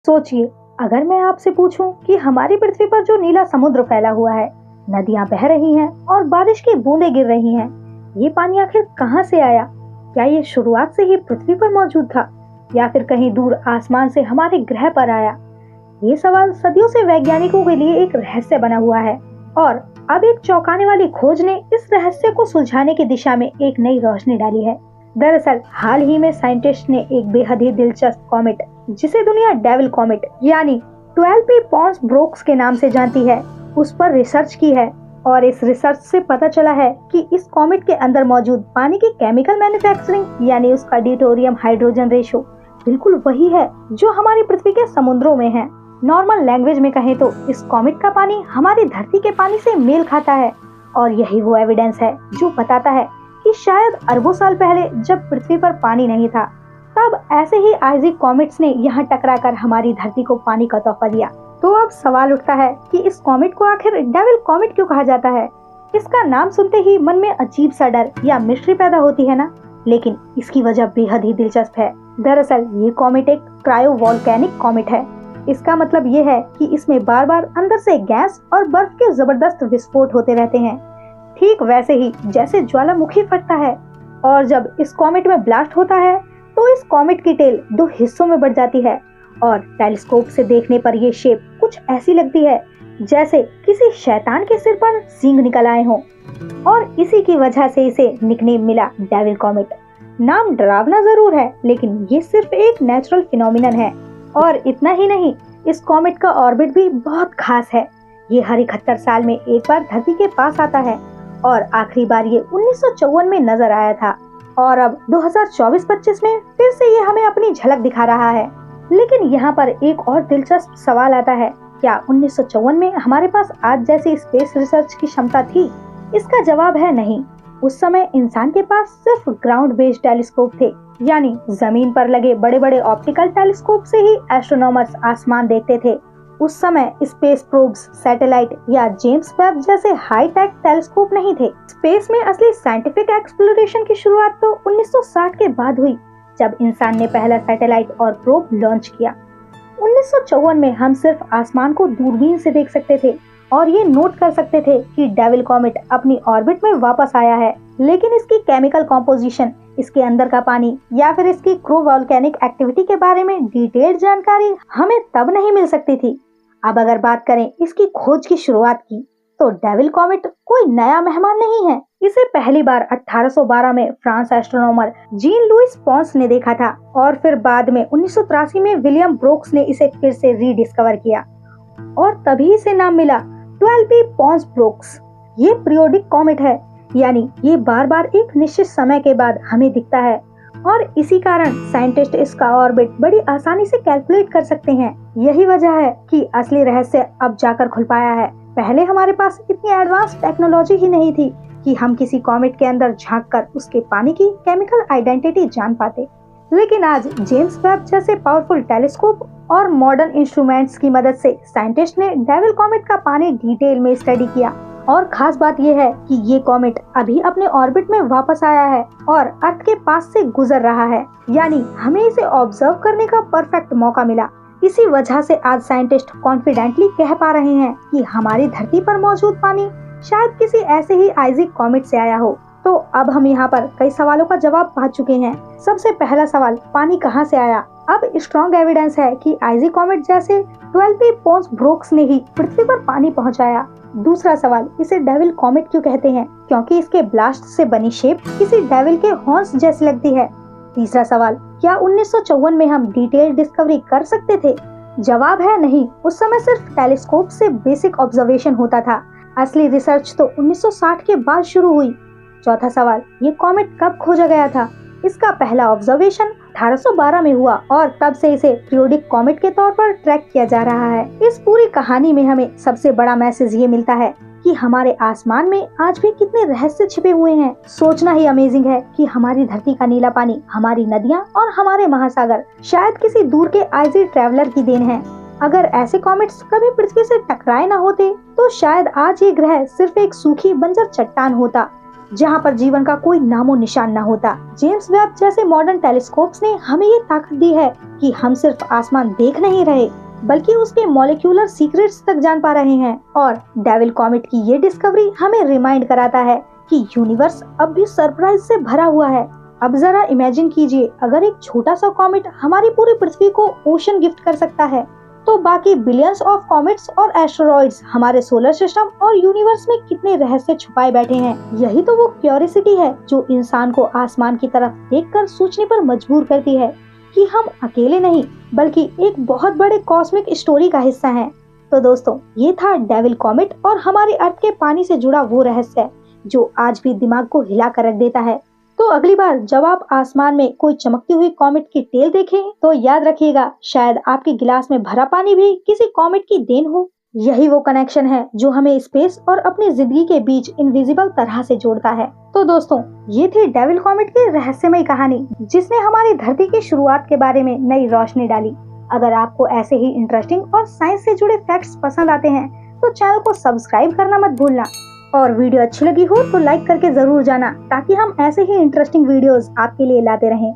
सोचिए, अगर मैं आपसे पूछूं कि हमारी पृथ्वी पर जो नीला समुद्र फैला हुआ है, नदियां बह रही हैं और बारिश की बूंदें गिर रही हैं, ये पानी आखिर कहां से आया? क्या ये शुरुआत से ही पृथ्वी पर मौजूद था या फिर कहीं दूर आसमान से हमारे ग्रह पर आया? ये सवाल सदियों से वैज्ञानिकों के लिए एक रहस्य बना हुआ है और अब एक चौंकाने वाली खोज ने इस रहस्य को सुलझाने की दिशा में एक नई रोशनी डाली है। दरअसल हाल ही में साइंटिस्ट ने एक बेहद ही दिलचस्प कॉमेट, जिसे दुनिया डेविल कॉमेट यानी 12P पॉन्स ब्रोक्स के नाम से जानती है, उस पर रिसर्च की है। और इस रिसर्च से पता चला है कि इस कॉमेट के अंदर मौजूद पानी की केमिकल मैन्युफैक्चरिंग यानी उसका ड्यूटेरियम हाइड्रोजन रेशो बिल्कुल वही है जो हमारी पृथ्वी के समुद्रों में है। नॉर्मल लैंग्वेज में कहें तो इस कॉमेट का पानी हमारी धरती के पानी से मेल खाता है और यही वो एविडेंस है जो बताता है कि शायद अरबों साल पहले जब पृथ्वी पर पानी नहीं था, तब ऐसे ही आइज़िक कॉमेट्स ने यहाँ टकराकर हमारी धरती को पानी का तोहफा दिया। तो अब सवाल उठता है कि इस कॉमेट को आखिर डेविल कॉमेट क्यों कहा जाता है? इसका नाम सुनते ही मन में अजीब सा डर या मिस्ट्री पैदा होती है ना, लेकिन इसकी वजह बेहद ही दिलचस्प है। दरअसल ये कॉमेट एक क्रायोवोल्केनिक कॉमेट है। इसका मतलब ये है कि इसमें बार बार अंदर से गैस और बर्फ के जबरदस्त विस्फोट होते रहते हैं, ठीक वैसे ही जैसे ज्वालामुखी फटता है। और जब इस कॉमेट में ब्लास्ट होता है तो इस कॉमेट की टेल दो हिस्सों में बढ़ जाती है और टेलीस्कोप से देखने पर ये शेप कुछ ऐसी लगती है जैसे किसी शैतान के सिर पर सींग निकल आए हों। और इसी की वजह से इसे निकनेम मिला डेविल कॉमेट। नाम डरावना जरूर है, लेकिन ये सिर्फ एक नेचुरल फिनोमिनन है। और इतना ही नहीं, इस कॉमेट का ऑर्बिट भी बहुत खास है। ये हर 71 साल में एक बार धरती के पास आता है और आखिरी बार ये 1954 में नजर आया था और अब 2024-25 में फिर से ये हमें अपनी झलक दिखा रहा है। लेकिन यहाँ पर एक और दिलचस्प सवाल आता है, क्या 1954 में हमारे पास आज जैसी स्पेस रिसर्च की क्षमता थी? इसका जवाब है नहीं। उस समय इंसान के पास सिर्फ ग्राउंड बेस्ड टेलीस्कोप थे, यानी जमीन पर लगे बड़े बड़े ऑप्टिकल टेलीस्कोप से ही एस्ट्रोनॉमर्स आसमान देखते थे। उस समय स्पेस प्रोब्स, सैटेलाइट या जेम्स वेब जैसे हाई टेक टेलीस्कोप नहीं थे। स्पेस में असली साइंटिफिक एक्सप्लोरेशन की शुरुआत तो 1960 के बाद हुई, जब इंसान ने पहला सैटेलाइट और प्रोब लॉन्च किया। 1954 में हम सिर्फ आसमान को दूरबीन से देख सकते थे और ये नोट कर सकते थे कि डेविल कॉमेट अपनी ऑर्बिट में वापस आया है। लेकिन इसकी केमिकल कॉम्पोजिशन, इसके अंदर का पानी या फिर इसकी क्रोवोल्केनिक एक्टिविटी के बारे में डिटेल्ड जानकारी हमें तब नहीं मिल सकती थी। अब अगर बात करें इसकी खोज की शुरुआत की, तो डेविल कॉमेट कोई नया मेहमान नहीं है। इसे पहली बार 1812 में France astronomer Jean Louis Pons ने देखा था और फिर बाद में 1983 में विलियम ब्रोक्स ने इसे फिर से रीडिस्कवर किया और तभी इसे नाम मिला 12P पॉन्स ब्रोक्स। ये पीरियोडिक कॉमेट है, यानी ये बार बार एक निश्चित समय के बाद हमें दिखता है और इसी कारण साइंटिस्ट इसका ऑर्बिट बड़ी आसानी से कैलकुलेट कर सकते हैं। यही वजह है कि असली रहस्य अब जाकर खुल पाया है। पहले हमारे पास इतनी एडवांस टेक्नोलॉजी ही नहीं थी कि हम किसी कॉमेट के अंदर झांककर उसके पानी की केमिकल आइडेंटिटी जान पाते। लेकिन आज जेम्स वेब जैसे पावरफुल टेलीस्कोप और मॉडर्न इंस्ट्रूमेंट्स की मदद से साइंटिस्ट ने डेविल कॉमेट का पानी डिटेल में स्टडी किया। और खास बात यह है कि ये कॉमेट अभी अपने ऑर्बिट में वापस आया है और अर्थ के पास से गुजर रहा है, यानी हमें इसे ऑब्जर्व करने का परफेक्ट मौका मिला। इसी वजह से आज साइंटिस्ट कॉन्फिडेंटली कह पा रहे हैं कि हमारी धरती पर मौजूद पानी शायद किसी ऐसे ही आइज़िक कॉमेट से आया हो। तो अब हम यहाँ पर कई सवालों का जवाब पा चुके हैं। सबसे पहला सवाल, पानी कहाँ से आया? अब स्ट्रॉन्ग एविडेंस है कि आइज़िक कॉमेट जैसे 12P पॉन्स ब्रोक्स ने ही पृथ्वी पर पानी पहुँचाया। दूसरा सवाल, इसे डेविल कॉमेट क्यों कहते हैं? क्योंकि इसके ब्लास्ट से बनी शेप किसी डेविल के हॉर्न्स जैसी लगती है। तीसरा सवाल, क्या 1954 में हम डिटेल डिस्कवरी कर सकते थे? जवाब है नहीं। उस समय सिर्फ टेलीस्कोप से बेसिक ऑब्जर्वेशन होता था। असली रिसर्च तो 1960 के बाद शुरू हुई। चौथा सवाल, ये कॉमेट कब खोजा गया था? इसका पहला ऑब्जर्वेशन 1812 में हुआ और तब से इसे पीरियोडिक कॉमेट के तौर पर ट्रैक किया जा रहा है। इस पूरी कहानी में हमें सबसे बड़ा मैसेज ये मिलता है कि हमारे आसमान में आज भी कितने रहस्य छिपे हुए हैं। सोचना ही अमेजिंग है कि हमारी धरती का नीला पानी, हमारी नदियाँ और हमारे महासागर शायद किसी दूर के आइज़ी ट्रैवलर की देन है। अगर ऐसे कॉमेट्स कभी पृथ्वी से टकराए न होते, तो शायद आज ये ग्रह सिर्फ एक सूखी बंजर चट्टान होता। जहाँ पर जीवन का कोई नामो निशान न होता। जेम्स वेब जैसे मॉडर्न टेलीस्कोप्स ने हमें ये ताकत दी है कि हम सिर्फ आसमान देख नहीं रहे बल्कि उसके मॉलिक्यूलर सीक्रेट्स तक जान पा रहे हैं। और डेविल कॉमेट की ये डिस्कवरी हमें रिमाइंड कराता है कि यूनिवर्स अब भी सरप्राइज से भरा हुआ है। अब जरा इमेजिन कीजिए, अगर एक छोटा सा कॉमेट हमारी पूरी पृथ्वी को ओशन गिफ्ट कर सकता है, तो बाकी बिलियंस ऑफ कॉमेट्स और एस्टेरॉइड्स हमारे सोलर सिस्टम और यूनिवर्स में कितने रहस्य छुपाए बैठे हैं। यही तो वो क्यूरियोसिटी है जो इंसान को आसमान की तरफ देखकर सोचने पर मजबूर करती है कि हम अकेले नहीं बल्कि एक बहुत बड़े कॉस्मिक स्टोरी का हिस्सा हैं। तो दोस्तों, ये था डेविल कॉमेट और हमारी अर्थ के पानी से जुड़ा वो रहस्य जो आज भी दिमाग को हिला कर रख देता है। तो अगली बार जब आप आसमान में कोई चमकती हुई कॉमेट की टेल देखें तो याद रखिएगा, शायद आपके गिलास में भरा पानी भी किसी कॉमेट की देन हो। यही वो कनेक्शन है जो हमें स्पेस और अपनी जिंदगी के बीच इनविजिबल तरह से जोड़ता है। तो दोस्तों, ये थी डेविल कॉमेट की रहस्यमय कहानी जिसने हमारी धरती की शुरुआत के बारे में नई रोशनी डाली। अगर आपको ऐसे ही इंटरेस्टिंग और साइंस से जुड़े फैक्ट्स पसंद आते हैं तो चैनल को सब्सक्राइब करना मत भूलना, और वीडियो अच्छी लगी हो तो लाइक करके जरूर जाना ताकि हम ऐसे ही इंटरेस्टिंग वीडियोस आपके लिए लाते रहें।